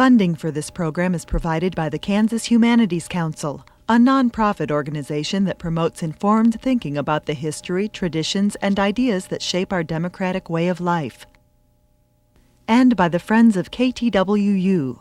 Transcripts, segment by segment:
Funding for this program is provided by the Kansas Humanities Council, a nonprofit organization that promotes informed thinking about the history, traditions, and ideas that shape our democratic way of life. And by the Friends of KTWU.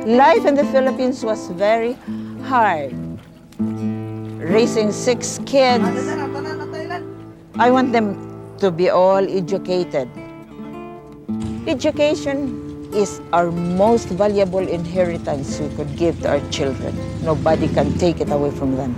Life in the Philippines was very hard. Raising 6 kids, I want them to be all educated. Education is our most valuable inheritance we could give to our children. Nobody can take it away from them.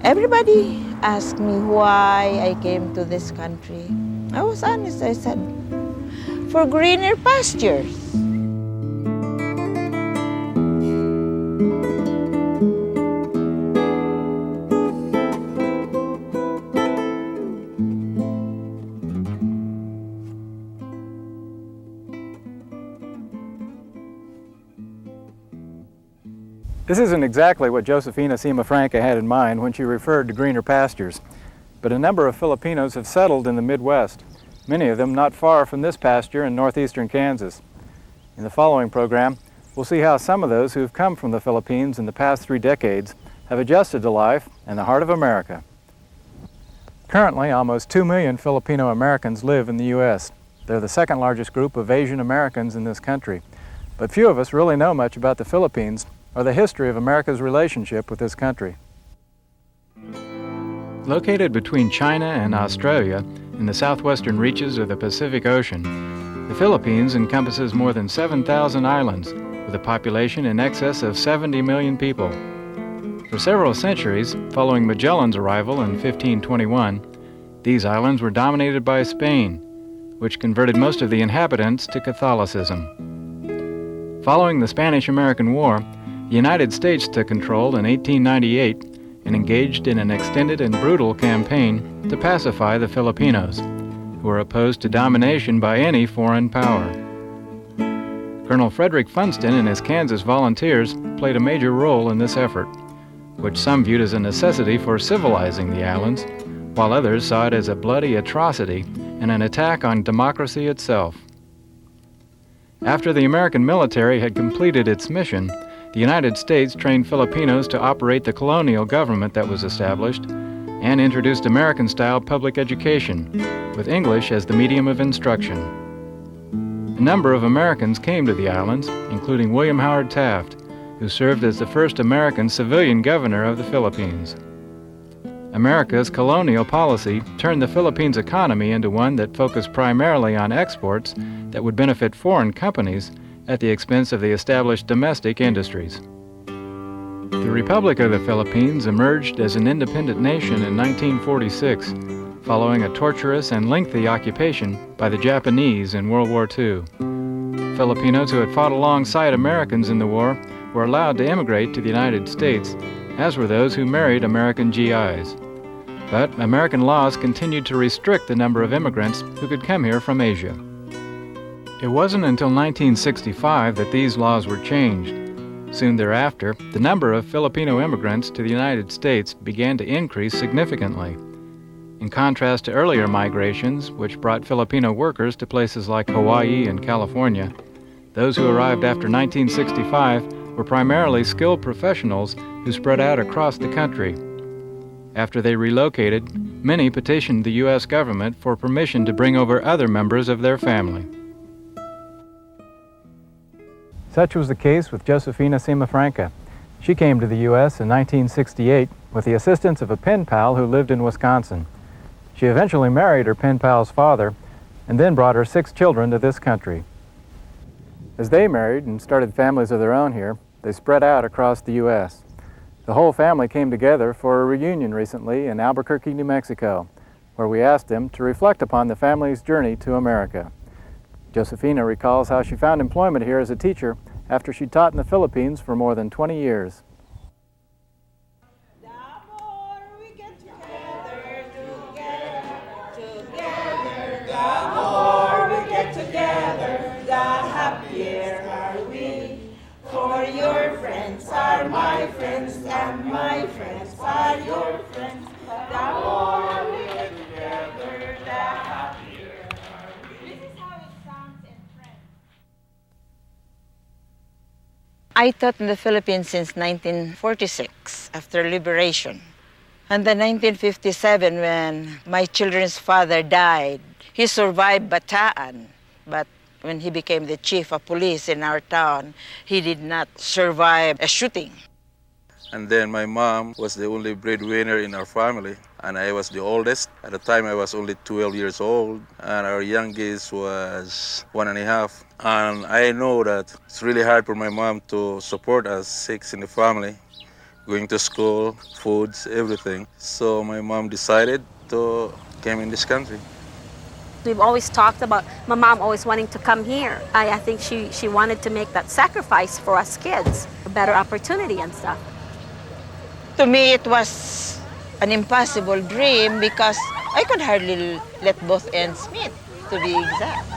Everybody asked me why I came to this country. I was honest, I said, for greener pastures. This isn't exactly what Josefina Simafranca had in mind when she referred to greener pastures, but a number of Filipinos have settled in the Midwest, many of them not far from this pasture in northeastern Kansas. In the following program, we'll see how some of those who have come from the Philippines in the past 3 decades have adjusted to life in the heart of America. Currently, almost 2 million Filipino Americans live in the U.S. They're the second largest group of Asian Americans in this country, but few of us really know much about the Philippines or the history of America's relationship with this country. Located between China and Australia in the southwestern reaches of the Pacific Ocean, the Philippines encompasses more than 7,000 islands with a population in excess of 70 million people. For several centuries, following Magellan's arrival in 1521, these islands were dominated by Spain, which converted most of the inhabitants to Catholicism. Following the Spanish-American War, the United States took control in 1898 and engaged in an extended and brutal campaign to pacify the Filipinos, who were opposed to domination by any foreign power. Colonel Frederick Funston and his Kansas Volunteers played a major role in this effort, which some viewed as a necessity for civilizing the islands, while others saw it as a bloody atrocity and an attack on democracy itself. After the American military had completed its mission, the United States trained Filipinos to operate the colonial government that was established and introduced American-style public education, with English as the medium of instruction. A number of Americans came to the islands, including William Howard Taft, who served as the first American civilian governor of the Philippines. America's colonial policy turned the Philippines' economy into one that focused primarily on exports that would benefit foreign companies at the expense of the established domestic industries. The Republic of the Philippines emerged as an independent nation in 1946, following a torturous and lengthy occupation by the Japanese in World War II. Filipinos who had fought alongside Americans in the war were allowed to immigrate to the United States, as were those who married American GIs. But American laws continued to restrict the number of immigrants who could come here from Asia. It wasn't until 1965 that these laws were changed. Soon thereafter, the number of Filipino immigrants to the United States began to increase significantly. In contrast to earlier migrations, which brought Filipino workers to places like Hawaii and California, those who arrived after 1965 were primarily skilled professionals who spread out across the country. After they relocated, many petitioned the U.S. government for permission to bring over other members of their family. Such was the case with Josefina Simafranca. She came to the U.S. in 1968 with the assistance of a pen pal who lived in Wisconsin. She eventually married her pen pal's father and then brought her 6 children to this country. As they married and started families of their own here, they spread out across the U.S. The whole family came together for a reunion recently in Albuquerque, New Mexico, where we asked them to reflect upon the family's journey to America. Josefina recalls how she found employment here as a teacher after she taught in the Philippines for more than 20 years. The more we get together, the happier are we. For your friends are my friends, and my friends are your friends. The more we get together, the happier are we. This is how it sounds in French. I taught in the Philippines since 1946, after liberation. And then 1957, when my children's father died, he survived Bataan, but when he became the chief of police in our town, he did not survive a shooting. And then my mom was the only breadwinner in our family, and I was the oldest. At the time, I was only 12 years old, and our youngest was 1.5. And I know that it's really hard for my mom to support us 6 in the family, going to school, foods, everything. So my mom decided to come in this country. We've always talked about my mom always wanting to come here. I think she wanted to make that sacrifice for us kids, a better opportunity and stuff. To me, it was an impossible dream because I could hardly let both ends meet, to be exact.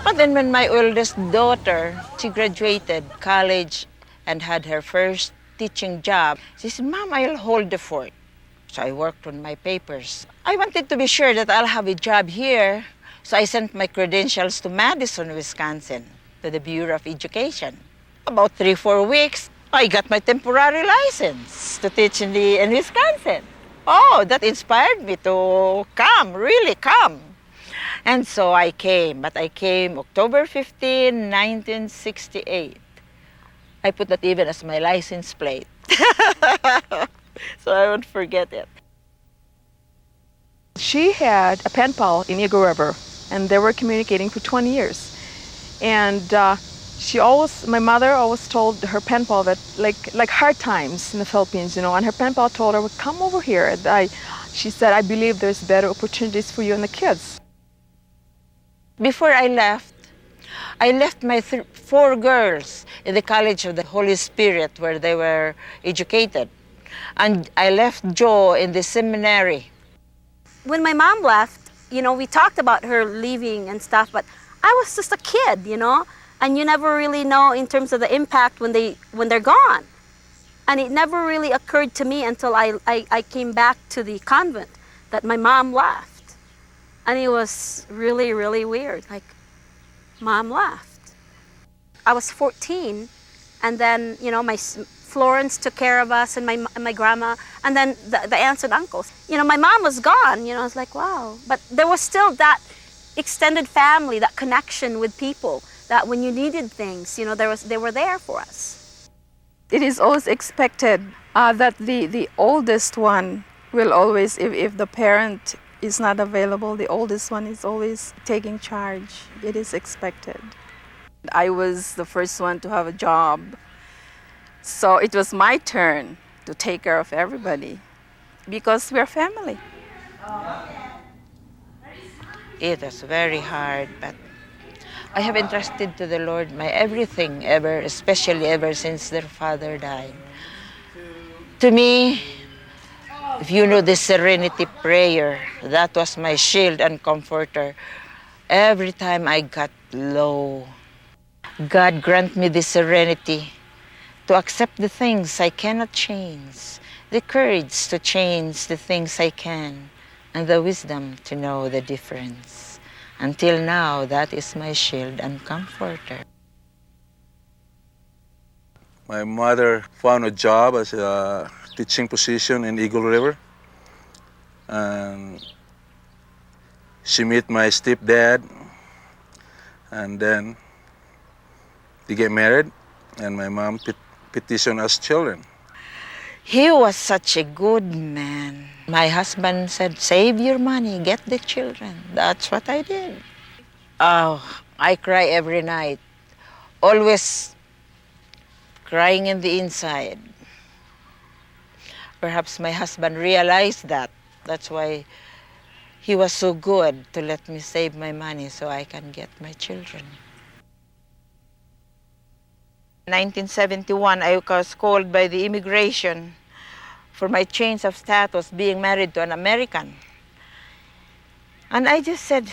But then when my oldest daughter, she graduated college and had her first teaching job, she said, "Mom, I'll hold the fort." So I worked on my papers. I wanted to be sure that I'll have a job here, so I sent my credentials to Madison, Wisconsin, to the Bureau of Education. About 3-4 weeks, I got my temporary license to teach in Wisconsin. Oh, that inspired me to come, really come. And so I came, but I came October 15, 1968. I put that even as my license plate. So I won't forget it. She had a pen pal in Eagle River, and they were communicating for 20 years. And my mother always told her pen pal that like hard times in the Philippines, and her pen pal told her, "Well, come over here." She said, "I believe there's better opportunities for you and the kids." Before I left my 4 girls in the College of the Holy Spirit where they were educated. And I left Joe in the seminary. When my mom left, we talked about her leaving and stuff, but I was just a kid, and you never really know in terms of the impact when they're gone. And it never really occurred to me until I came back to the convent that my mom left. And it was really, really weird, like, Mom left. I was 14, and then, my Florence took care of us and my grandma, and then the aunts and uncles. My mom was gone, I was like, wow. But there was still that extended family, that connection with people, that when you needed things, they were there for us. It is always expected that the oldest one will always, if the parent is not available, the oldest one is always taking charge. It is expected. I was the first one to have a job, so it was my turn to take care of everybody because we're family. It was very hard, but I have entrusted to the Lord my everything ever, especially ever since their father died. To me, if you know the serenity prayer, that was my shield and comforter. Every time I got low, God grant me the serenity to accept the things I cannot change, the courage to change the things I can, and the wisdom to know the difference. Until now, that is my shield and comforter. My mother found a job as a teaching position in Eagle River, and she met my stepdad, and then they get married, and my mom petitioned us children. He was such a good man. My husband said, save your money, get the children. That's what I did. Oh, I cry every night. Always crying in the inside. Perhaps my husband realized that. That's why he was so good to let me save my money so I can get my children. In 1971, I was called by the immigration for my change of status, being married to an American. And I just said,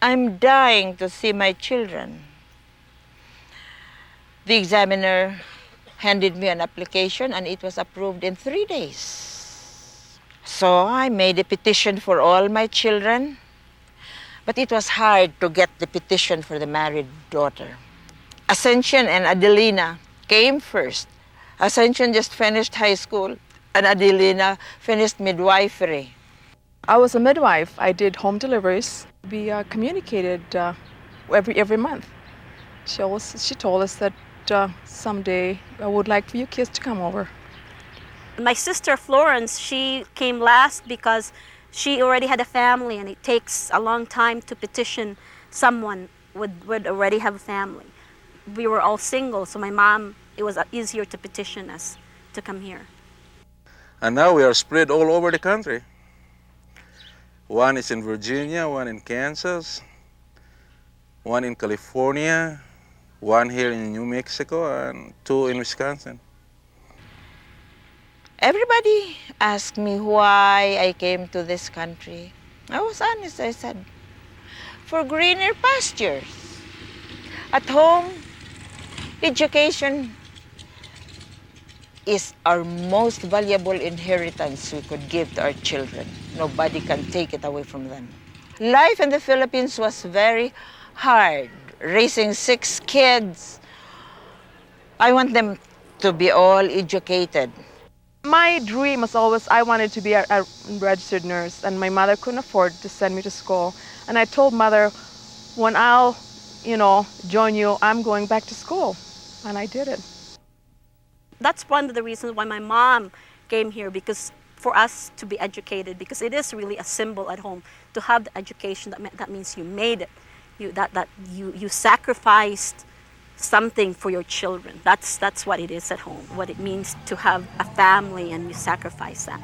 I'm dying to see my children. The examiner handed me an application and it was approved in 3 days. So I made a petition for all my children, but it was hard to get the petition for the married daughter. Ascension and Adelina came first. Ascension just finished high school and Adelina finished midwifery. I was a midwife. I did home deliveries. We communicated every month. She told us that someday I would like for you kids to come over. My sister Florence, she came last because she already had a family, and it takes a long time to petition someone would already have a family. We were all single, so my mom, it was easier to petition us to come here. And now we are spread all over the country. One is in Virginia, one in Kansas, one in California, one here in New Mexico, and 2 in Wisconsin. Everybody asked me why I came to this country. I was honest, I said, for greener pastures. At home, education is our most valuable inheritance we could give to our children. Nobody can take it away from them. Life in the Philippines was very hard. Raising 6 kids, I want them to be all educated. My dream was always I wanted to be a registered nurse, and my mother couldn't afford to send me to school. And I told mother, when I'll, join you, I'm going back to school. And I did it. That's one of the reasons why my mom came here, because for us to be educated, because it is really a symbol at home to have the education. That means you made it. You sacrificed something for your children. That's what it is at home, what it means to have a family, and you sacrifice that.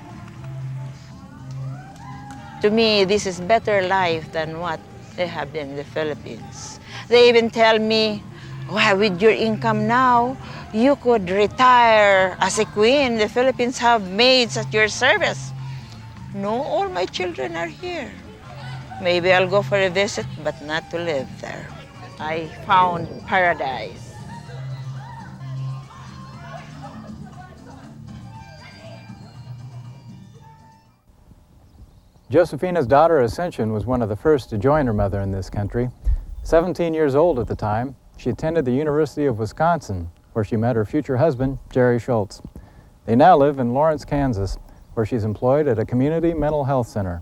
To me, this is better life than what they have in the Philippines. They even tell me, well, with your income now, you could retire as a queen. The Philippines have maids at your service. No, all my children are here. Maybe I'll go for a visit, but not to live there. I found paradise. Josefina's daughter Ascension was one of the first to join her mother in this country. 17 years old at the time, she attended the University of Wisconsin, where she met her future husband, Jerry Schultz. They now live in Lawrence, Kansas, where she's employed at a community mental health center.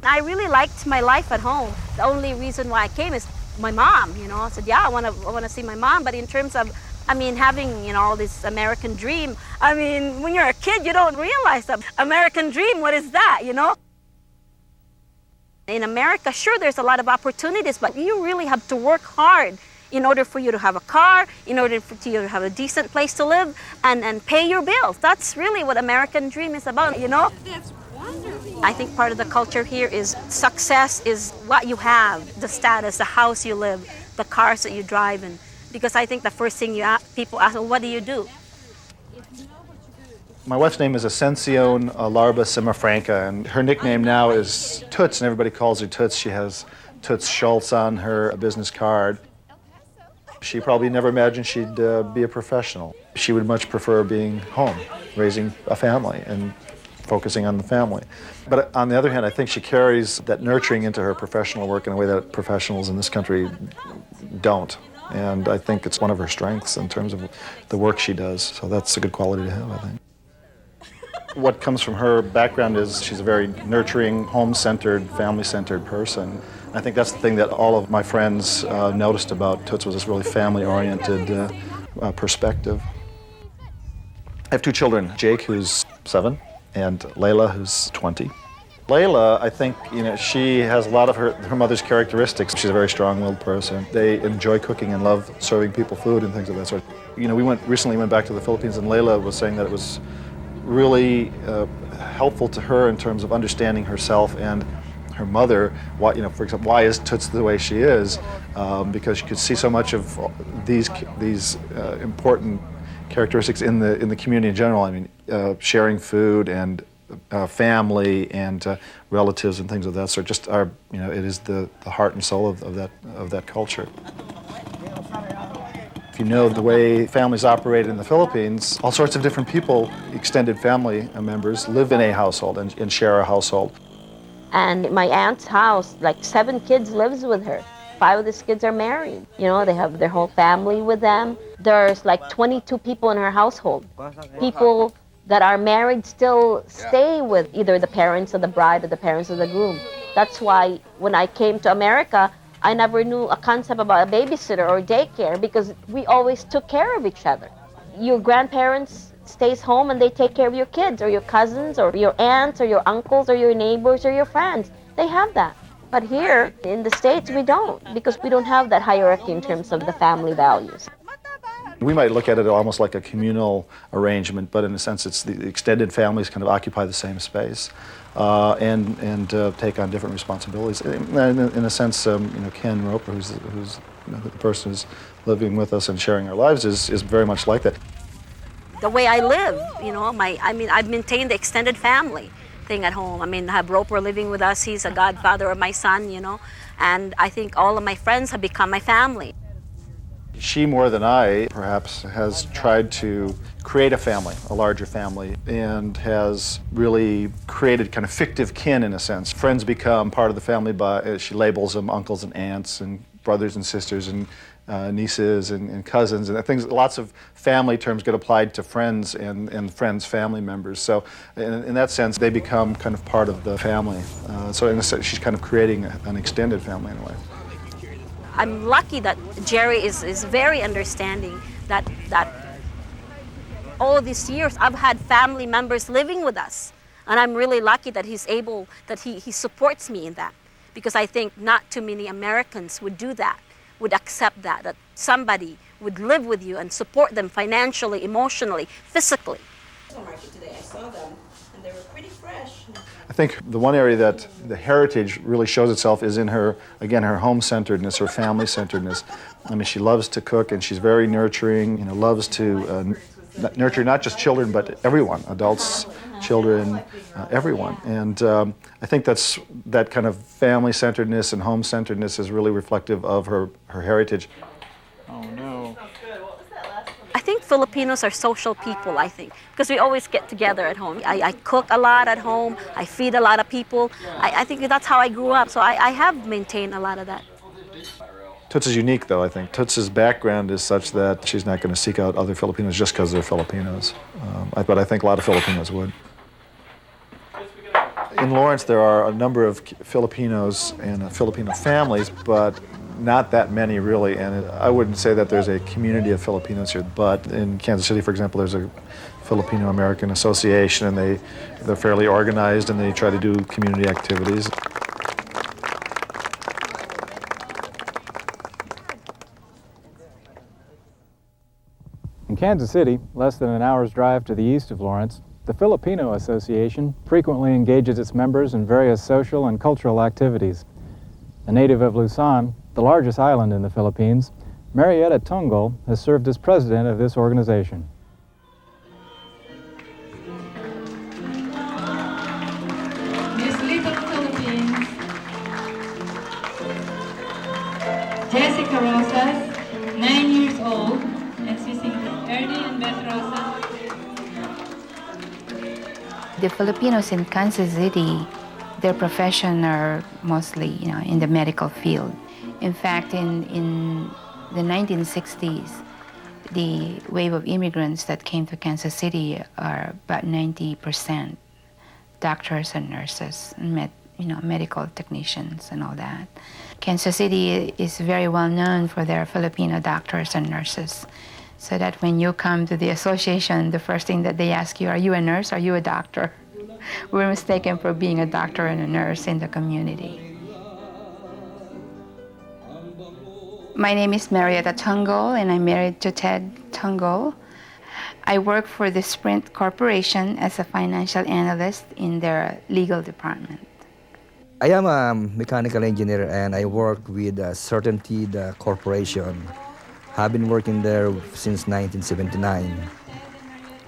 I really liked my life at home. The only reason why I came is my mom, I said, yeah, I want to see my mom. But in terms of, having, all this American dream, when you're a kid, you don't realize that American dream, what is that, In America, sure, there's a lot of opportunities, but you really have to work hard in order for you to have a car, in order for you to have a decent place to live and pay your bills. That's really what American dream is about, That's wonderful. I think part of the culture here is success is what you have, the status, the house you live, the cars that you drive in. Because I think the first thing people ask, well, what do you do? My wife's name is Ascension Larba Simafranca, and her nickname now is Toots, and everybody calls her Toots. She has Toots Schultz on her business card. She probably never imagined she'd be a professional. She would much prefer being home, raising a family, and focusing on the family. But on the other hand, I think she carries that nurturing into her professional work in a way that professionals in this country don't. And I think it's one of her strengths in terms of the work she does. So that's a good quality to have, I think. What comes from her background is she's a very nurturing, home-centered, family-centered person. I think that's the thing that all of my friends noticed about Toots was this really family-oriented perspective. I have two children, Jake, who's 7, and Layla, who's 20. Layla, I think, she has a lot of her mother's characteristics. She's a very strong-willed person. They enjoy cooking and love serving people food and things of that sort. We recently went back to the Philippines, and Layla was saying that it was really helpful to her in terms of understanding herself and her mother. Why, for example, why is Toots the way she is? Because she could see so much of these important characteristics in the community in general. I mean, sharing food and family and relatives and things of that sort. Just it is the heart and soul of that culture. If you know the way families operate in the Philippines, all sorts of different people, extended family members, live in a household and share a household. And my aunt's house, like 7 kids lives with her. 5 of these kids are married. They have their whole family with them. There's like 22 people in her household. People that are married still stay with either the parents of the bride or the parents of the groom. That's why when I came to America, I never knew a concept about a babysitter or daycare because we always took care of each other. Your grandparents stays home and they take care of your kids or your cousins or your aunts or your uncles or your neighbors or your friends. They have that. But here in the States, we don't because we don't have that hierarchy in terms of the family values. We might look at it almost like a communal arrangement, but in a sense, it's the extended families kind of occupy the same space and take on different responsibilities. In a sense, Ken Roper, who's the person who's living with us and sharing our lives, is very much like that. The way I live, I've maintained the extended family thing at home. I have Roper living with us. He's a godfather of my son, and I think all of my friends have become my family. She, more than I, perhaps, has tried to create a family, a larger family, and has really created kind of fictive kin in a sense. Friends become part of the family by, she labels them uncles and aunts and brothers and sisters and nieces and cousins and things. Lots of family terms get applied to friends and friends' family members. So in that sense, they become kind of part of the family. So in a sense, she's kind of creating an extended family in a way. I'm lucky that Jerry is very understanding that all these years I've had family members living with us. And I'm really lucky that he's able, that he supports me in that. Because I think not too many Americans would do that, would accept that somebody would live with you and support them financially, emotionally, physically. Today I saw them and they were pretty fresh. I think the one area that the heritage really shows itself is in her, again, her home-centeredness, her family-centeredness. She loves to cook and she's very nurturing, loves to nurture not just children, but everyone, adults, children, everyone. And I think that kind of family-centeredness and home-centeredness is really reflective of her heritage. Oh, no. I think Filipinos are social people, because we always get together at home. I cook a lot at home. I feed a lot of people. I think that's how I grew up, so I have maintained a lot of that. Toots is unique, though, I think. Toots's background is such that she's not going to seek out other Filipinos just because they're Filipinos. But I think a lot of Filipinos would. In Lawrence, there are a number of Filipinos and Filipino families, but not that many, really. And I wouldn't say that there's a community of Filipinos here, but in Kansas City, for example, there's a Filipino-American Association, and they're fairly organized, and they try to do community activities. In Kansas City, less than an hour's drive to the east of Lawrence, the Filipino Association frequently engages its members in various social and cultural activities. A native of Luzon, the largest island in the Philippines, Marietta Tungol has served as president of this organization. Miss Little Philippines, Jessica Rosas, 9 years old, and she's Ernie and Beth Rosas. The Filipinos in Kansas City, their profession are mostly, in the medical field. In fact, in the 1960s, the wave of immigrants that came to Kansas City are about 90% doctors and nurses, and medical technicians and all that. Kansas City is very well known for their Filipino doctors and nurses. so that when you come to the association, the first thing that they ask you, are you a nurse? Are you a doctor? We're mistaken for being a doctor and a nurse in the community. My name is Marietta Tungle, and I'm married to Ted Tungle. I work for the Sprint Corporation as a financial analyst in their legal department. I am a mechanical engineer and I work with Certainty Corporation. I've been working there since 1979.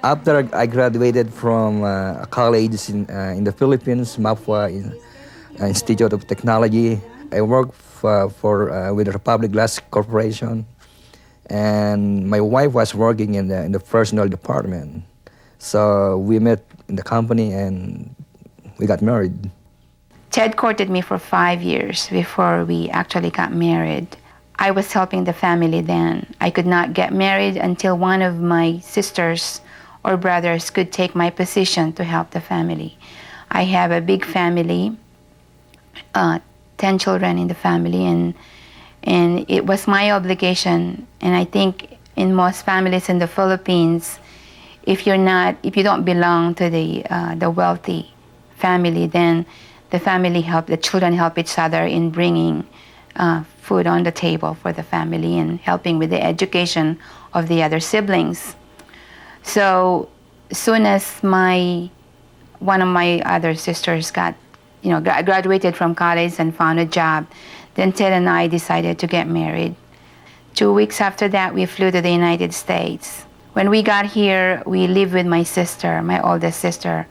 After I graduated from a college in the Philippines, Mapua Institute of Technology, I worked with the Republic Glass Corporation, and my wife was working in the personnel department. So we met in the company and we got married. Ted courted me for 5 years before we actually got married. I was helping the family then. I could not get married until one of my sisters or brothers could take my position to help the family. I have a big family, 10 children in the family, and it was my obligation. And I think in most families in the Philippines, if you don't belong to the wealthy family, then the children help each other in bringing food on the table for the family and helping with the education of the other siblings. So soon as one of my other sisters graduated from college and found a job, then Ted and I decided to get married. 2 weeks after that, we flew to the United States. When we got here, we lived with my sister, my oldest sister,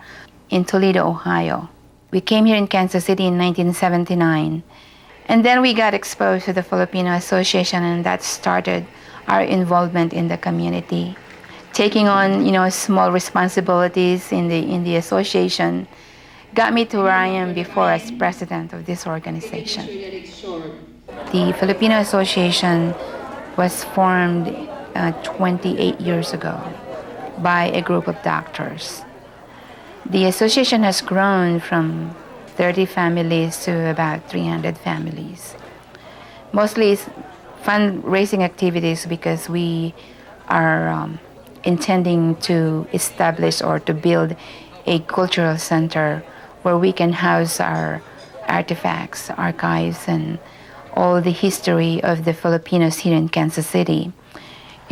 in Toledo, Ohio. We came here in Kansas City in 1979. And then we got exposed to the Filipino Association, and that started our involvement in the community. Taking on, small responsibilities in the association got me to where I am before as president of this organization. The Filipino Association was formed 28 years ago by a group of doctors. The association has grown from 30 families to about 300 families. Mostly it's fundraising activities because we are intending to establish or to build a cultural center where we can house our artifacts, archives, and all the history of the Filipinos here in Kansas City.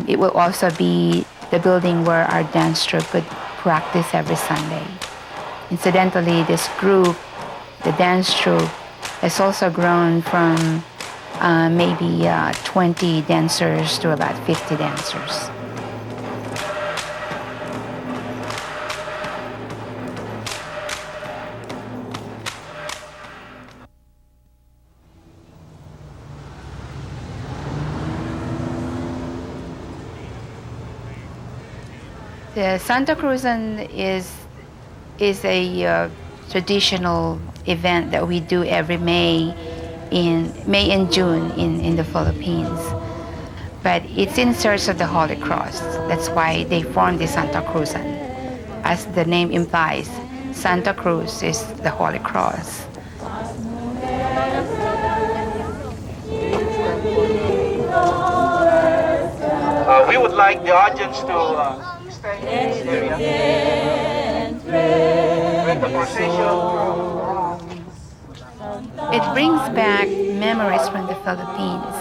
It will also be the building where our dance troupe could practice every Sunday. Incidentally, this group, the dance troupe, has also grown from maybe 20 dancers to about 50 dancers. The Santa Cruzan is a traditional event that we do every May and June in the Philippines. But it's in search of the Holy Cross. That's why they formed the Santa Cruzan. As the name implies, Santa Cruz is the Holy Cross. We would like the audience to stay in this area. With the procession. It brings back memories from the Philippines.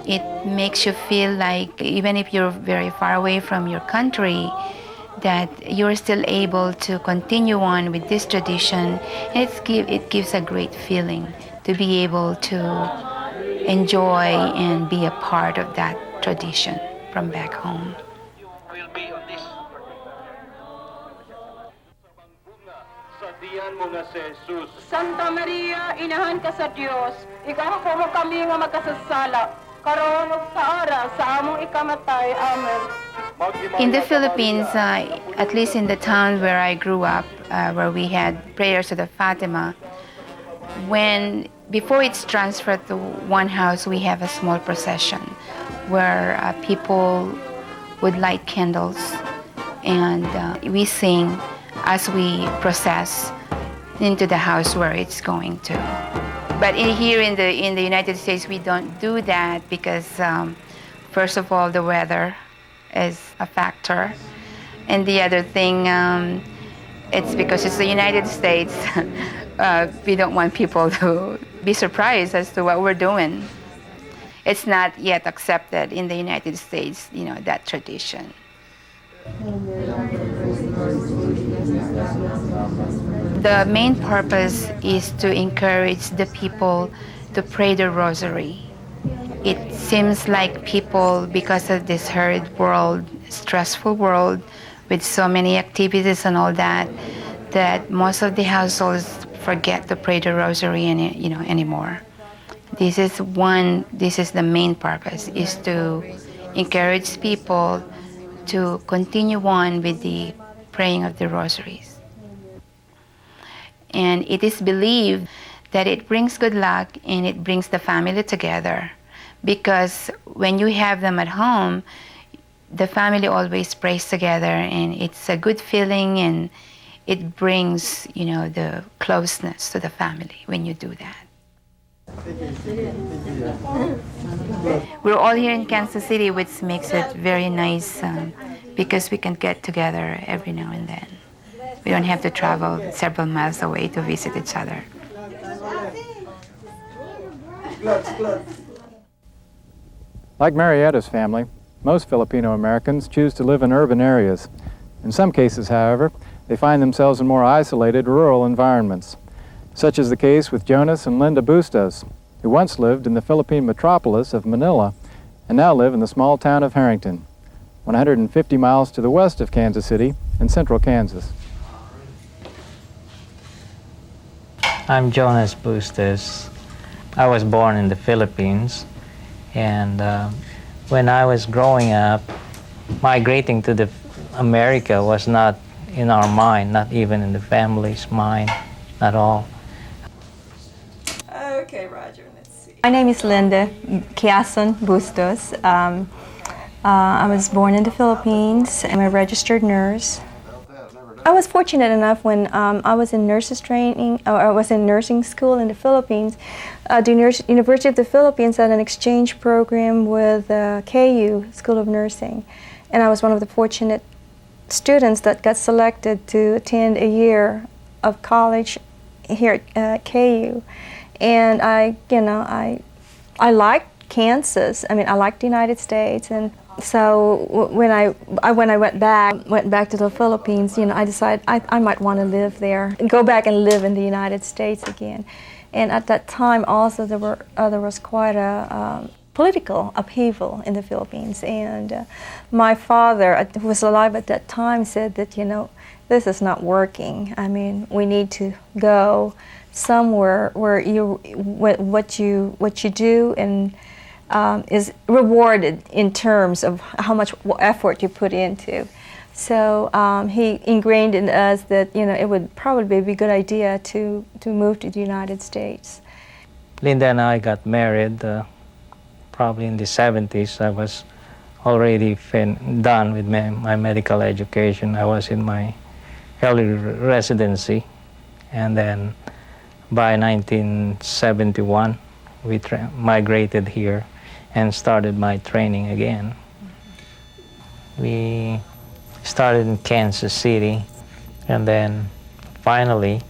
It makes you feel like even if you're very far away from your country, that you're still able to continue on with this tradition. It gives a great feeling to be able to enjoy and be a part of that tradition from back home. Santa Maria, inahan ka sa Diyos, ikaw mo kami nga magkasasala, karon ug sa ara sa among ikamatay. Amen. In the Philippines, at least in the town where I grew up, where we had prayers to the Fatima, before it's transferred to one house, we have a small procession where people would light candles and we sing as we process into the house where it's going to. But here in the United States, we don't do that because, first of all, the weather as a factor. And the other thing, it's because it's the United States. We don't want people to be surprised as to what we're doing. It's not yet accepted in the United States, that tradition. The main purpose is to encourage the people to pray the rosary. It seems like people, because of this hurried world, stressful world, with so many activities and all that, that most of the households forget to pray the rosary anymore. This is the main purpose, is to encourage people to continue on with the praying of the rosaries. And it is believed that it brings good luck and it brings the family together, because when you have them at home, the family always prays together, and it's a good feeling, and it brings, the closeness to the family when you do that. We're all here in Kansas City, which makes it very nice because we can get together every now and then. We don't have to travel several miles away to visit each other. Like Marietta's family, most Filipino Americans choose to live in urban areas. In some cases, however, they find themselves in more isolated rural environments, such is the case with Jonas and Linda Bustos, who once lived in the Philippine metropolis of Manila and now live in the small town of Harrington, 150 miles to the west of Kansas City in central Kansas. I'm Jonas Bustos. I was born in the Philippines, and when I was growing up, migrating to America was not in our mind, not even in the family's mind at all. Okay, Roger, let's see. My name is Linda Kiason Bustos. I was born in the Philippines. I'm a registered nurse. I was fortunate enough when I was in nurses training, or I was in nursing school in the Philippines. The University of the Philippines had an exchange program with KU, School of Nursing. And I was one of the fortunate students that got selected to attend a year of college here at KU. And I liked Kansas. I mean, I liked the United States. And so when I went back to the Philippines, I decided I might want to live there and go back and live in the United States again. And at that time also there was quite a political upheaval in the Philippines. And my father, who was alive at that time, said that, this is not working. I mean, we need to go somewhere where what you do and is rewarded in terms of how much effort you put into. So he ingrained in us that it would probably be a good idea to move to the United States. Linda and I got married probably in the 70s. I was already done with my medical education. I was in my early residency, and then by 1971 we migrated here and started my training again. We started in Kansas City, and then finally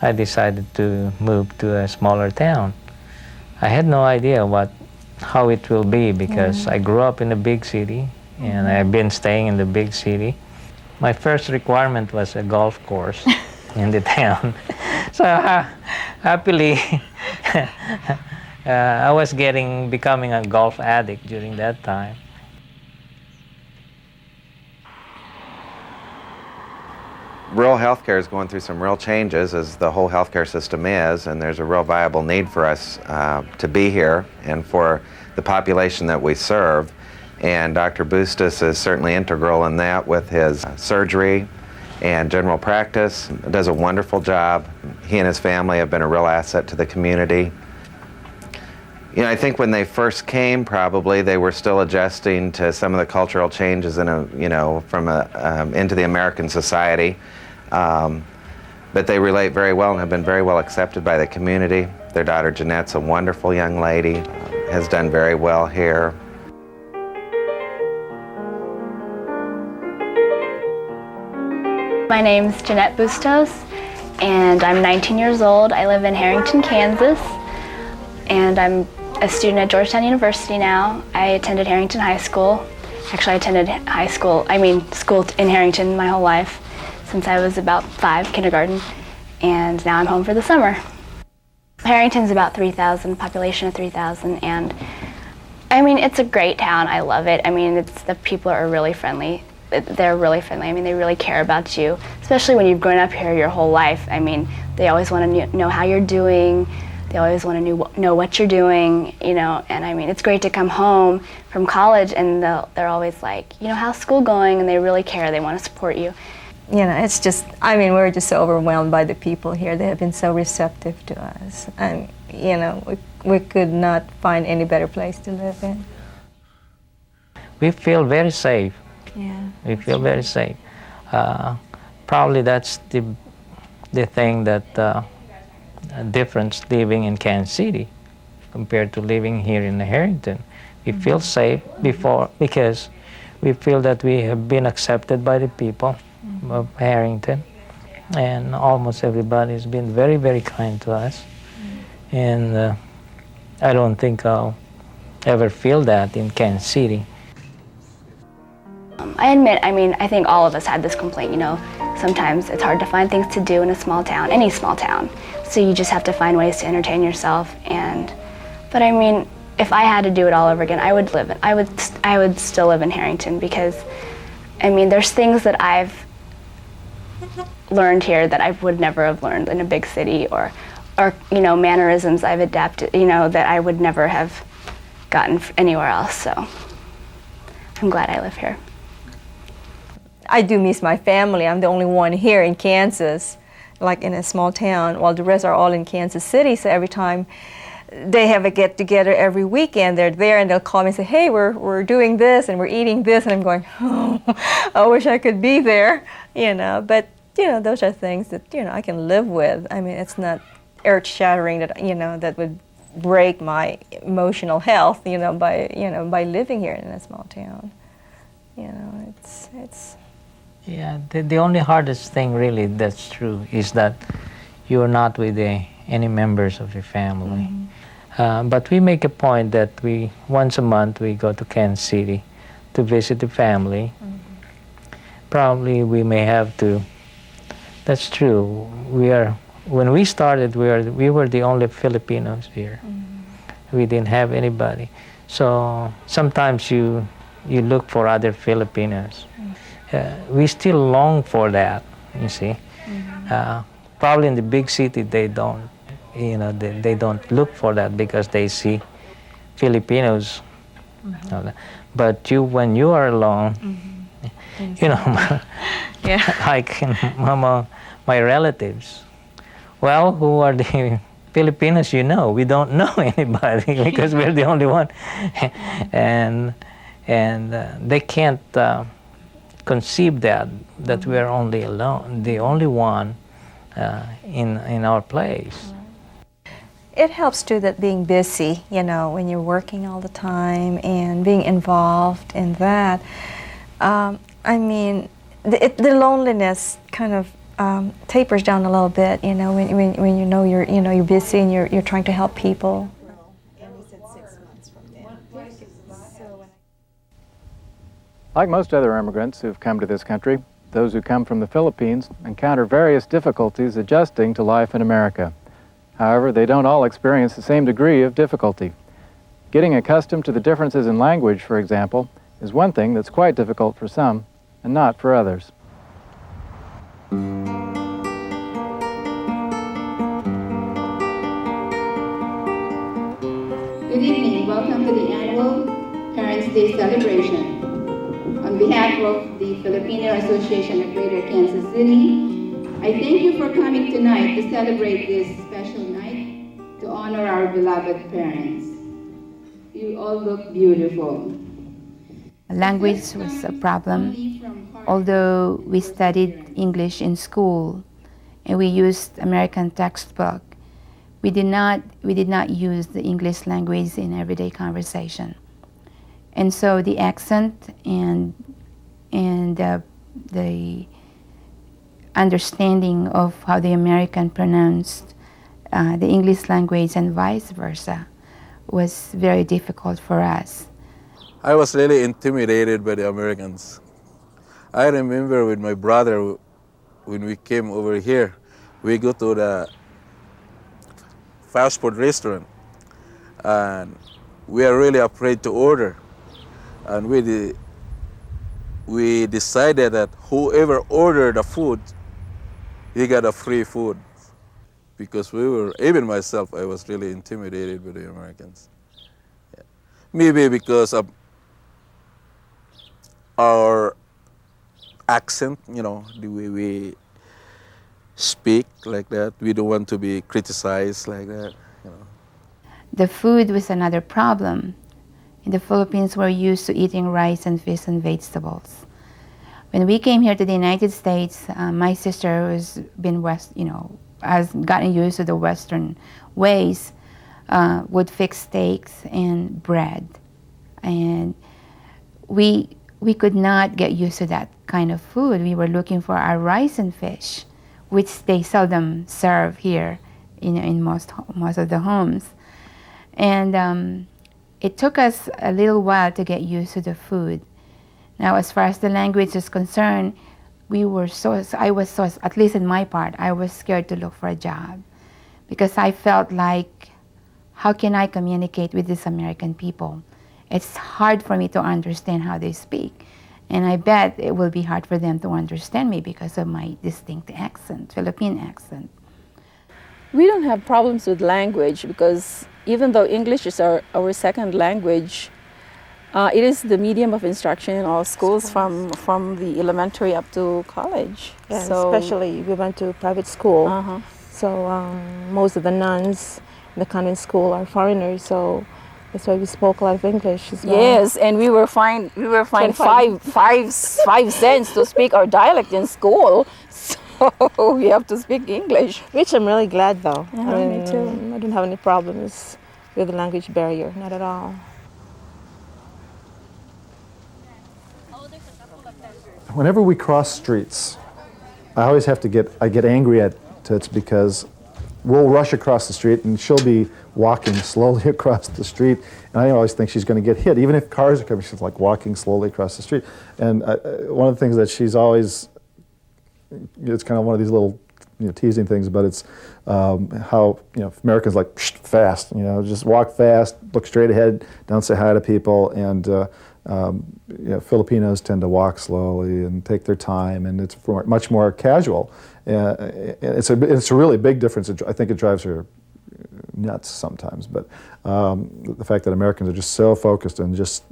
I decided to move to a smaller town. I had no idea how it will be, because I grew up in a big city and I've been staying in the big city. My first requirement was a golf course in the town. So happily I was becoming a golf addict during that time. Rural healthcare is going through some real changes, as the whole healthcare system is, and there's a real viable need for us to be here and for the population that we serve. And Dr. Bustos is certainly integral in that with his surgery and general practice. Does a wonderful job. He and his family have been a real asset to the community. I think when they first came, probably they were still adjusting to some of the cultural changes into the American society. But they relate very well and have been very well accepted by the community. Their daughter Jeanette's a wonderful young lady, has done very well here. My name's Jeanette Bustos, and I'm 19 years old. I live in Harrington, Kansas, and I'm a student at Georgetown University now. I attended Harrington High School. Actually, I attended school in Harrington my whole life since I was about 5, kindergarten, and now I'm home for the summer. Harrington's about 3,000, population of 3,000, and I mean, it's a great town. I love it. I mean, the people are really friendly. They're really friendly. I mean, they really care about you, especially when you've grown up here your whole life. I mean, they always want to know how you're doing. They always want to know what you're doing, you know, and I mean, it's great to come home from college and they're always like, you know, how's school going? And they really care. They want to support you. You know, it's just, I mean, we're just so overwhelmed by the people here. They have been so receptive to us. And, you know, we could not find any better place to live in. We feel very safe. Yeah. We feel very safe. Probably that's the thing that difference living in Kansas City compared to living here in Harrington. We feel safe because we feel that we have been accepted by the people of Harrington, and almost everybody has been very, very kind to us. And I don't think I'll ever feel that in Kansas City. I admit, I mean, I think all of us had this complaint, you know, sometimes it's hard to find things to do in a small town, any small town. So you just have to find ways to entertain yourself. But I mean, if I had to do it all over again, I would still live in Harrington because, I mean, there's things that I've learned here that I would never have learned in a big city, or you know, mannerisms I've adapted, you know, that I would never have gotten anywhere else. So I'm glad I live here. I do miss my family. I'm the only one here in Kansas, like in a small town, while the rest are all in Kansas City. So every time they have a get-together every weekend, they're there and they'll call me and say, hey, we're doing this and we're eating this. And I'm going, oh, I wish I could be there, you know. But, you know, those are things that, you know, I can live with. I mean, it's not earth-shattering that, you know, that would break my emotional health, you know, by living here in a small town. You know, it's Yeah, the only hardest thing really that's true is that you're not with any members of your family. But we make a point that once a month we go to Kansas City to visit the family. Probably we may have to, that's true. When we started, we were the only Filipinos here. We didn't have anybody. So sometimes you look for other Filipinos. We still long for that, you see. Probably in the big city they don't, you know, they don't look for that because they see Filipinos. But when you are alone, you know, like my relatives, well, who are the Filipinos you know? We don't know anybody because we're the only one. and they can't conceive that we are only alone, the only one in our place. It helps too that being busy, you know, when you're working all the time and being involved in that. I mean, the loneliness kind of tapers down a little bit, you know, when you know you're busy and you're trying to help people. Like most other immigrants who've come to this country, those who come from the Philippines encounter various difficulties adjusting to life in America. However, they don't all experience the same degree of difficulty. Getting accustomed to the differences in language, for example, is one thing that's quite difficult for some and not for others. Good evening. Welcome to the annual Parents' Day celebration. On behalf of the Filipino Association of Greater Kansas City, I thank you for coming tonight to celebrate this special night to honor our beloved parents. You all look beautiful. Language was a problem. Although we studied English in school and we used American textbook, we did not use the English language in everyday conversation. And so the accent and the understanding of how the American pronounced the English language and vice versa was very difficult for us. I was really intimidated by the Americans. I remember with my brother, when we came over here, we go to the fast food restaurant, and we are really afraid to order. And we decided that whoever ordered the food, he got a free food. Because even myself, I was really intimidated by the Americans. Yeah. Maybe because of our accent, you know, the way we speak like that. We don't want to be criticized like that, you know. The food was another problem. In the Philippines, we're used to eating rice and fish and vegetables. When we came here to the United States, my sister has gotten used to the Western ways, would fix steaks and bread. And we could not get used to that kind of food. We were looking for our rice and fish, which they seldom serve here in most of the homes. And it took us a little while to get used to the food. Now, as far as the language is concerned, at least in my part, I was scared to look for a job because I felt like, how can I communicate with these American people? It's hard for me to understand how they speak. And I bet it will be hard for them to understand me because of my distinct accent, Philippine accent. We don't have problems with language because even though English is our second language, it is the medium of instruction in all schools from the elementary up to college. Yeah, so, especially we went to private school, so most of the nuns in the convent school are foreigners, so that's why we spoke a lot of English as well. Yes, and we were fined 5 cents to speak our dialect in school. So we have to speak English. Which I'm really glad though. Me too. I don't have any problems with the language barrier, not at all. Whenever we cross streets, I always have to get angry at Toots because we'll rush across the street and she'll be walking slowly across the street, and I always think she's going to get hit. Even if cars are coming, she's like walking slowly across the street. And one of the things that she's always, it's kind of one of these little teasing things, but it's how Americans like fast, just walk fast, look straight ahead, don't say hi to people, and Filipinos tend to walk slowly and take their time, and it's much more casual. It's a really big difference. I think it drives her nuts sometimes, but the fact that Americans are just so focused and just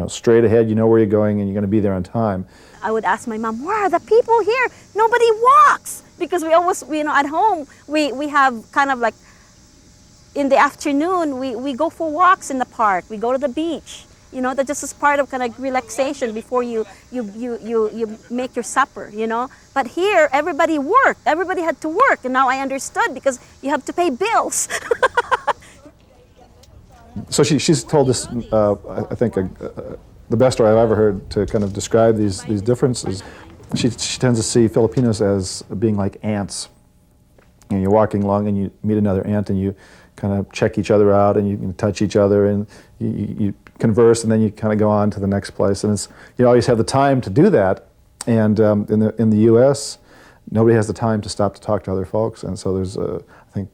straight ahead, you know where you're going and you're going to be there on time. I would ask my mom, where are the people here? Nobody walks, because we always, at home we have kind of like in the afternoon we go for walks in the park, we go to the beach. That just is part of kind of relaxation before you make your supper, But here, everybody worked. Everybody had to work, and now I understood because you have to pay bills. So she's told us, I think, the best story I've ever heard to kind of describe these differences. She tends to see Filipinos as being like ants. You're walking along and you meet another ant and you kind of check each other out and you can touch each other and you converse, and then you kind of go on to the next place. And you always have the time to do that. And in the U.S., nobody has the time to stop to talk to other folks. And so I think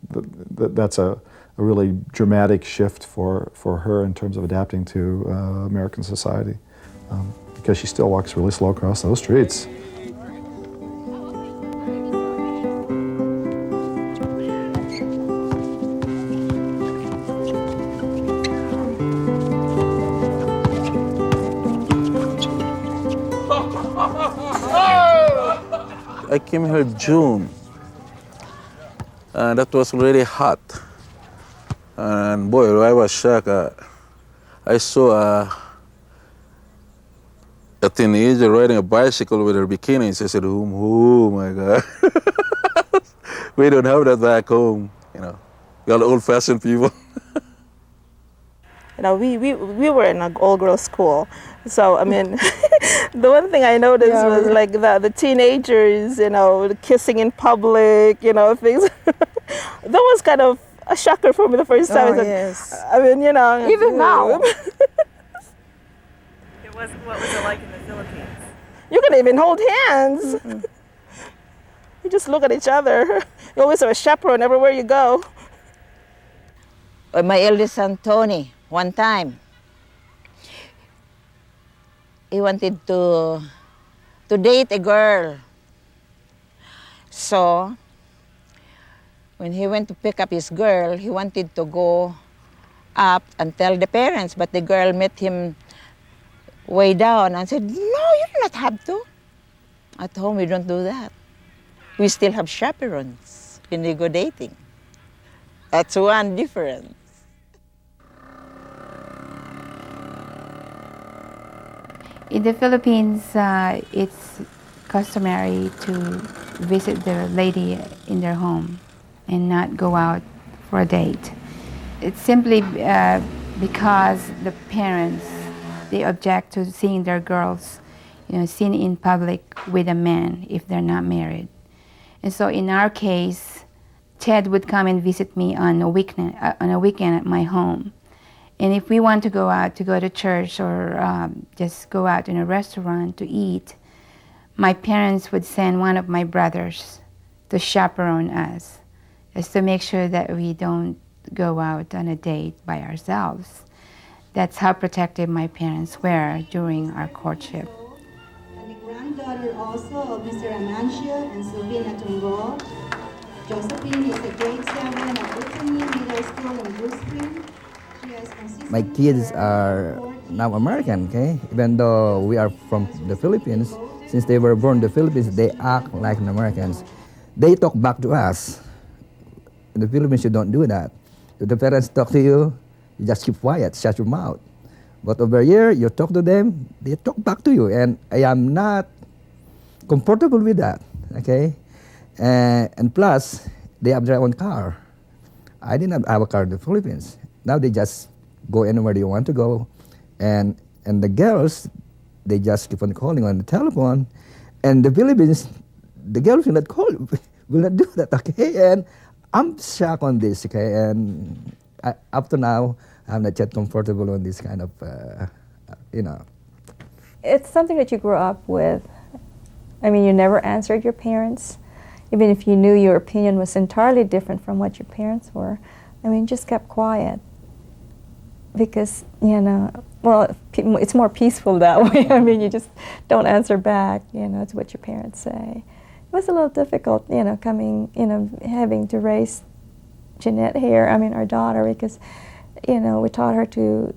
that's a really dramatic shift for her in terms of adapting to American society, because she still walks really slow across those streets. I came here June, and that was really hot. And boy, I was shocked. I saw a teenager riding a bicycle with her bikinis. I said, oh my God. We don't have that back home, We are old-fashioned people. We were in an all-girls school, so I mean, The one thing I noticed was like the teenagers, you know, kissing in public, you know, things. That was kind of a shocker for me the first time. Yes. I mean, you know. Even now. What was it like in the Philippines? You can even hold hands. You just look at each other. You always have a chaperone everywhere you go. My eldest son, Tony, one time, he wanted to date a girl. So, when he went to pick up his girl, he wanted to go up and tell the parents, but the girl met him way down and said, "No, you do not have to. At home, we don't do that. We still have chaperones when we go dating." That's one difference. In the Philippines, it's customary to visit the lady in their home and not go out for a date. It's simply because the parents, they object to seeing their girls, you know, seen in public with a man if they're not married. And so in our case, Ted would come and visit me on a weekend at my home. And if we want to go out to go to church or just go out in a restaurant to eat, my parents would send one of my brothers to chaperone us, just to make sure that we don't go out on a date by ourselves. That's how protective my parents were during our courtship. And the granddaughter also of Mr. Amancia and Silvina Tungo. Josephine is a grade 7 at Brittany Middle School in Blue Spring. My kids are now American, okay? Even though we are from the Philippines, since they were born in the Philippines, they act like Americans. They talk back to us. In the Philippines, you don't do that. If the parents talk to you, you just keep quiet, shut your mouth. But over here, you talk to them, they talk back to you. And I am not comfortable with that, okay? And plus, they have their own car. I didn't have a car in the Philippines. Now they just go anywhere they want to go. And the girls, they just keep on calling on the telephone. And the Philippines, the girls will not call, will not do that, okay? And I'm shocked on this, okay? And up to now, I'm not yet comfortable on this kind of, you know. It's something that you grew up with. I mean, you never answered your parents. Even if you knew your opinion was entirely different from what your parents were. I mean, just kept quiet. Because, you know, well, it's more peaceful that way. I mean, you just don't answer back, you know, to what your parents say. It was a little difficult, you know, coming, you know, having to raise Jeanette here, I mean, our daughter, because, you know, we taught her to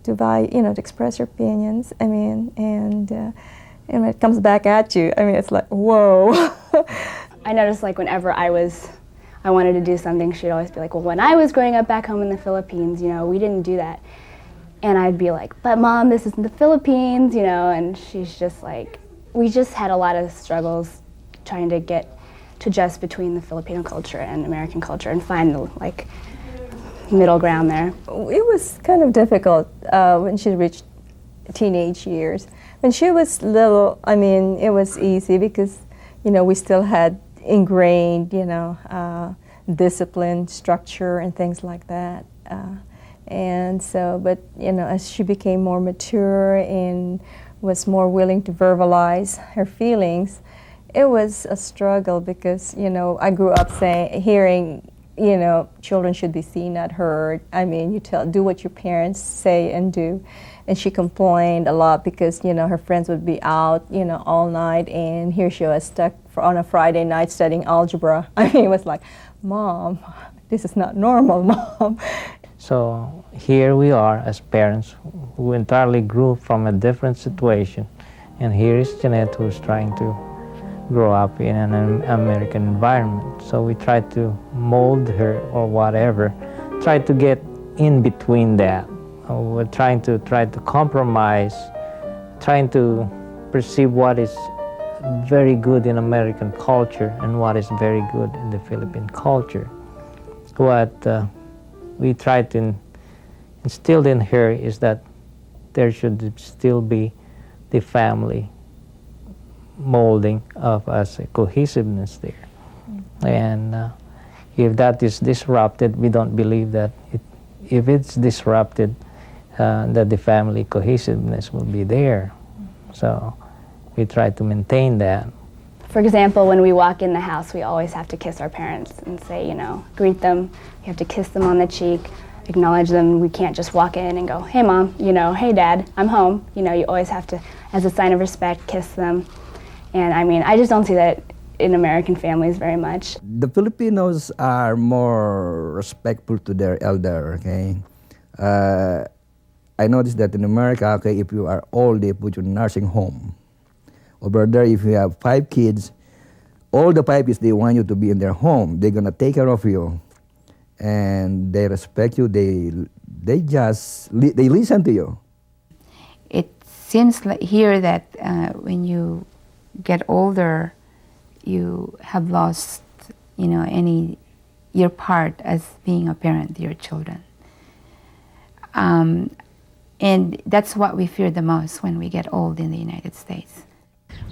express her opinions. I mean, and when it comes back at you, I mean, it's like, whoa. I noticed, like, whenever I wanted to do something, she'd always be like, well, when I was growing up back home in the Philippines, you know, we didn't do that. And I'd be like, but Mom, this isn't the Philippines, you know, and she's just like, we just had a lot of struggles trying to get to adjust between the Filipino culture and American culture and find the, like, middle ground there. It was kind of difficult when she reached teenage years. When she was little, I mean, it was easy because, you know, we still had ingrained, you know, discipline, structure, and things like that. And so, but, you know, as she became more mature and was more willing to verbalize her feelings, it was a struggle because, you know, I grew up hearing, you know, children should be seen, not heard. I mean, do what your parents say and do. And she complained a lot because, you know, her friends would be out, you know, all night, and here she was stuck on a Friday night studying algebra. I mean, it was like, Mom, this is not normal, Mom. So here we are as parents who entirely grew from a different situation. And here is Jeanette who's trying to grow up in an American environment. So we try to mold her or whatever, try to get in between that. We're trying to compromise, trying to perceive what is very good in American culture and what is very good in the Philippine culture. What we try to instill in her is that there should still be the family molding of us a cohesiveness there. And if that is disrupted, we don't believe that if it's disrupted, that the family cohesiveness will be there. So we try to maintain that. For example, when we walk in the house, we always have to kiss our parents and say, you know, greet them. You have to kiss them on the cheek, acknowledge them. We can't just walk in and go, hey mom, you know, hey dad, I'm home. You know, you always have to, as a sign of respect, kiss them. And I mean, I just don't see that in American families very much. The Filipinos are more respectful to their elder, okay? I noticed that in America, okay, if you are old, they put you in a nursing home. Over there, if you have 5 kids, all the 5 kids, they want you to be in their home. They're gonna take care of you, and they respect you. They listen to you. It seems like here that when you get older, you have lost, you know, your part as being a parent to your children. And that's what we fear the most when we get old in the United States.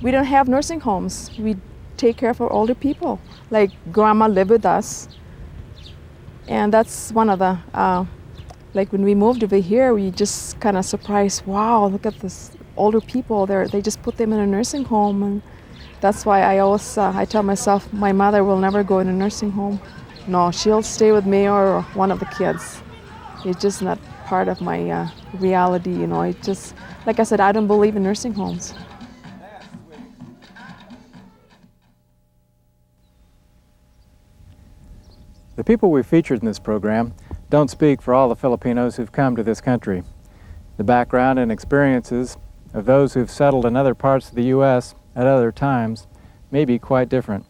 We don't have nursing homes. We take care of our older people. Like grandma lived with us. And that's one of the, like when we moved over here, we just kind of surprised, wow, look at this older people. They just put them in a nursing home. And that's why I always, I tell myself, my mother will never go in a nursing home. No, she'll stay with me or one of the kids. It's just not part of my reality, you know. It just, like I said, I don't believe in nursing homes. The people we featured in this program don't speak for all the Filipinos who've come to this country. The background and experiences of those who've settled in other parts of the U.S. at other times may be quite different.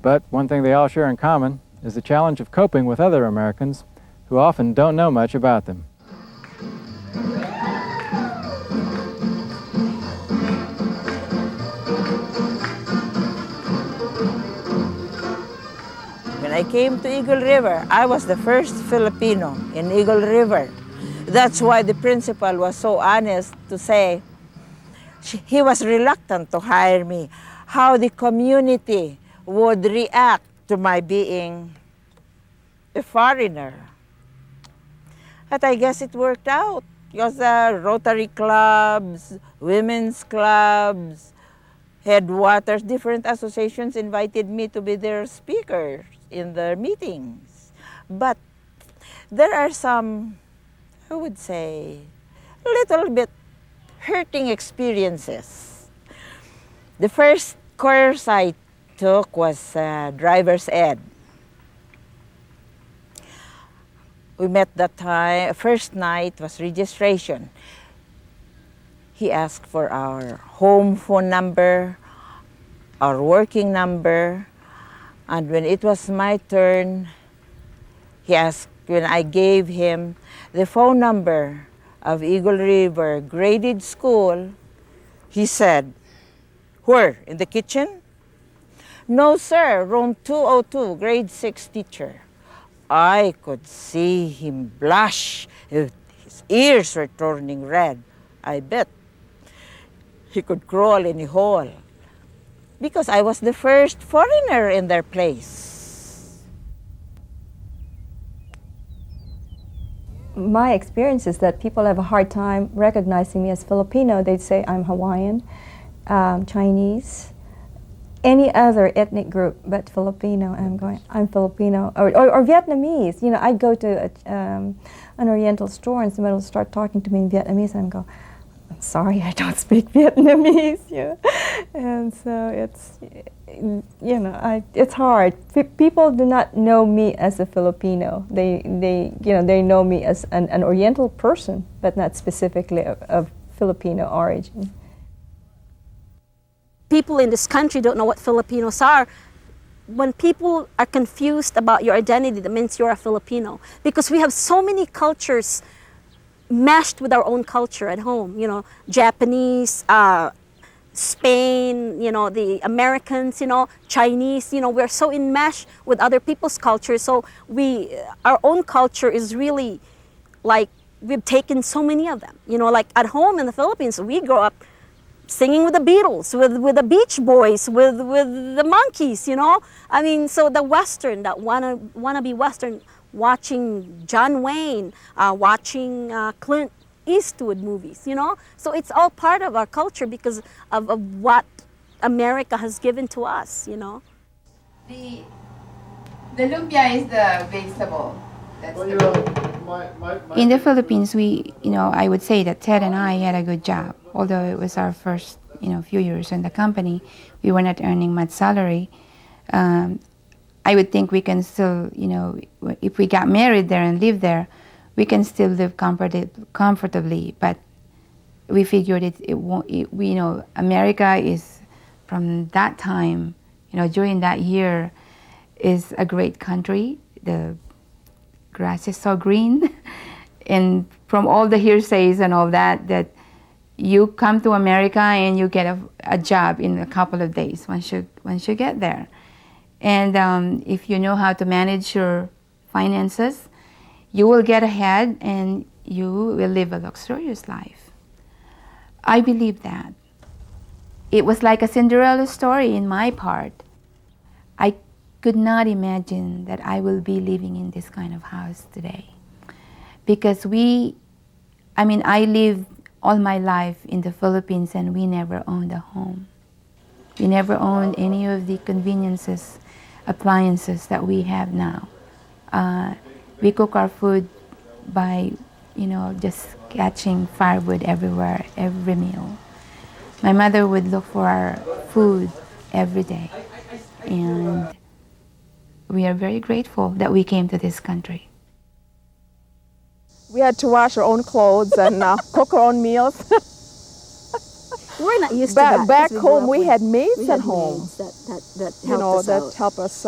But one thing they all share in common is the challenge of coping with other Americans who often don't know much about them. When I came to Eagle River, I was the first Filipino in Eagle River. That's why the principal was so honest to say, he was reluctant to hire me, how the community would react to my being a foreigner. But I guess it worked out because Rotary clubs, women's clubs, headwaters, different associations invited me to be their speakers in their meetings. But there are some, I would say, a little bit hurting experiences. The first course I took was driver's ed. We met that time, first night was registration. He asked for our home phone number, our working number, and when it was my turn, he asked, when I gave him the phone number of Eagle River graded school, he said, where, in the kitchen? No, sir, room 202, grade 6 teacher. I could see him blush. His ears were turning red. I bet he could crawl in a hole because I was the first foreigner in their place. My experience is that people have a hard time recognizing me as Filipino. They'd say I'm Hawaiian, Chinese, any other ethnic group but Filipino. I'm going, I'm Filipino, or Vietnamese. You know, I'd go to an Oriental store and somebody will start talking to me in Vietnamese and go, I'm sorry, I don't speak Vietnamese. Yeah. And so it's, you know, it's hard. People do not know me as a Filipino. They know me as an Oriental person, but not specifically of Filipino origin. People in this country don't know what Filipinos are. When people are confused about your identity, that means you're a Filipino. Because we have so many cultures meshed with our own culture at home. You know, Japanese, Spain, you know, the Americans, you know, Chinese, you know, we're so enmeshed with other people's culture. So our own culture is really like, we've taken so many of them. You know, like at home in the Philippines, we grow up singing with the Beatles, with the Beach Boys, with the Monkees, you know? I mean, so the Western, that wanna be Western, watching John Wayne, watching Clint Eastwood movies, you know? So it's all part of our culture because of what America has given to us, you know? The lumpia is the vegetable. That's in the Philippines, I would say that Ted and I had a good job. Although it was our first, few years in the company, we were not earning much salary. I would think we can still, if we got married there and lived there, we can still live comfortably. But we figured it won't. America is from that time, during that year, is a great country. The grass is so green, and from all the hearsays and all that you come to America and you get a job in a couple of days once you get there. And if you know how to manage your finances, you will get ahead and you will live a luxurious life. I believe that. It was like a Cinderella story in my part. I could not imagine that I will be living in this kind of house today. Because I lived all my life in the Philippines and we never owned a home. We never owned any of the conveniences, appliances that we have now. We cook our food by, just catching firewood everywhere, every meal. My mother would look for our food every day. And we are very grateful that we came to this country. We had to wash our own clothes and cook our own meals. We're not used to that. Back home, we had maids at home. That helped us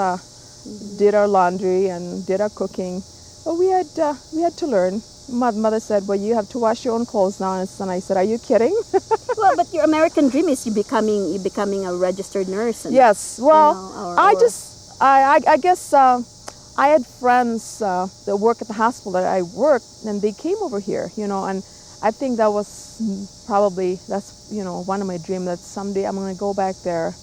did our laundry and did our cooking. But we had to learn. Mother said, "Well, you have to wash your own clothes now." And I said, "Are you kidding?" Well, but your American dream is you becoming a registered nurse. And, yes. Well, I guess I had friends that work at the hospital that I worked, and they came over here, and I think that was that's one of my dreams, that someday I'm going to go back there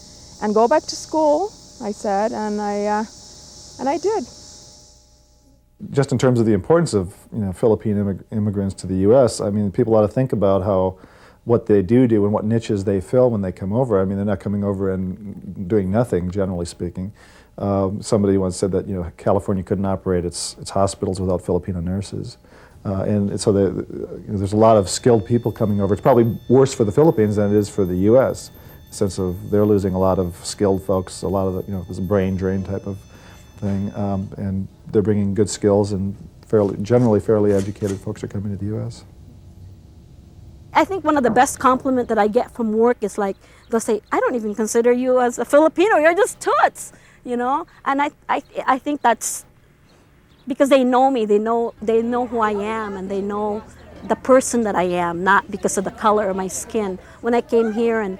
and go back to school, I said, and I did. Just in terms of the importance of Filipino immigrants to the U.S., I mean, people ought to think about what they do and what niches they fill when they come over. I mean, they're not coming over and doing nothing, generally speaking. Somebody once said that California couldn't operate its hospitals without Filipino nurses, and so there's a lot of skilled people coming over. It's probably worse for the Philippines than it is for the U.S. in the sense of they're losing a lot of skilled folks, a lot of there's a brain drain type of thing, and they're bringing good skills, and generally fairly educated folks are coming to the U.S. I think one of the best compliments that I get from work is like, they'll say, "I don't even consider you as a Filipino, you're just toots," And I think that's because they know me, they know who I am, and they know the person that I am, not because of the color of my skin. When I came here and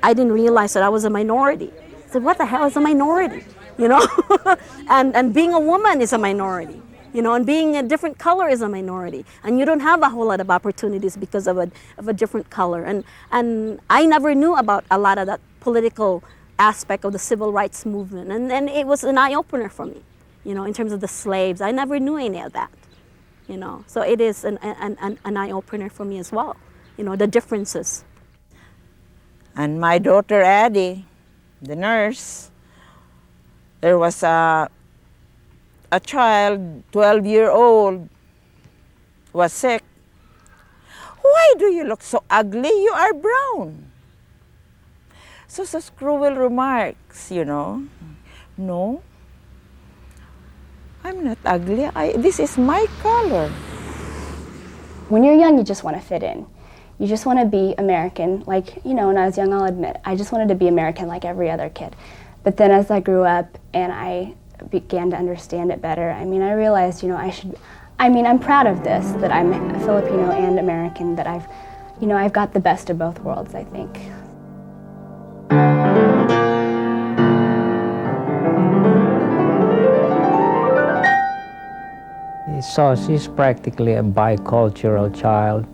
I didn't realize that I was a minority. I said, what the hell is a minority? And being a woman is a minority. And being a different color is a minority. And you don't have a whole lot of opportunities because of a different color. And I never knew about a lot of that political aspect of the civil rights movement. And it was an eye-opener for me, in terms of the slaves. I never knew any of that, So it is an eye-opener for me as well, the differences. And my daughter Addie, the nurse, there was a child, 12-year-old, was sick. "Why do you look so ugly? You are brown." So cruel remarks, No, I'm not ugly. This is my color. When you're young, you just want to fit in. You just want to be American. Like, when I was young, I'll admit, I just wanted to be American like every other kid. But then as I grew up and I began to understand it better, I realized, I'm proud of this, that I'm Filipino and American, that I've got the best of both worlds, I think. So she's practically a bicultural child.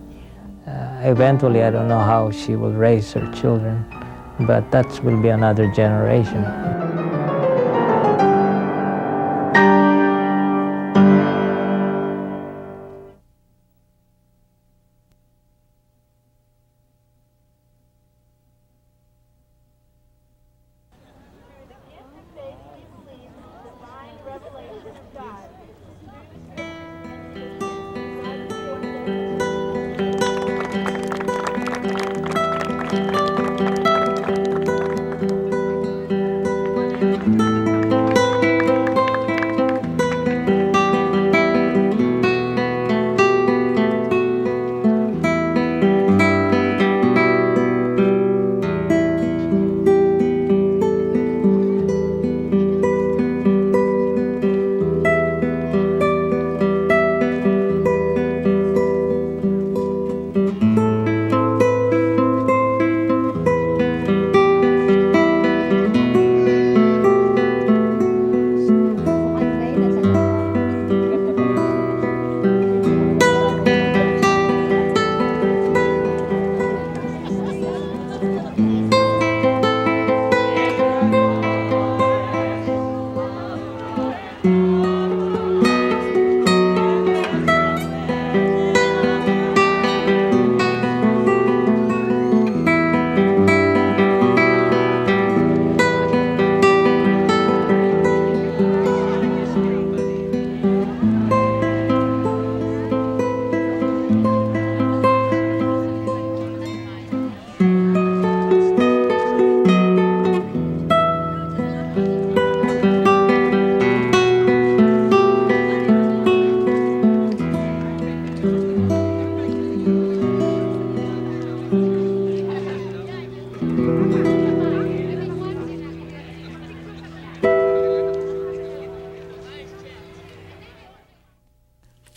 Eventually, I don't know how she will raise her children, but that will be another generation.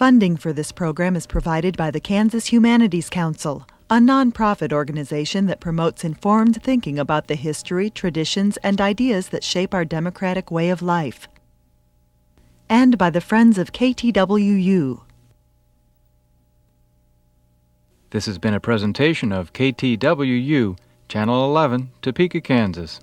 Funding for this program is provided by the Kansas Humanities Council, a nonprofit organization that promotes informed thinking about the history, traditions, and ideas that shape our democratic way of life. And by the Friends of KTWU. This has been a presentation of KTWU, Channel 11, Topeka, Kansas.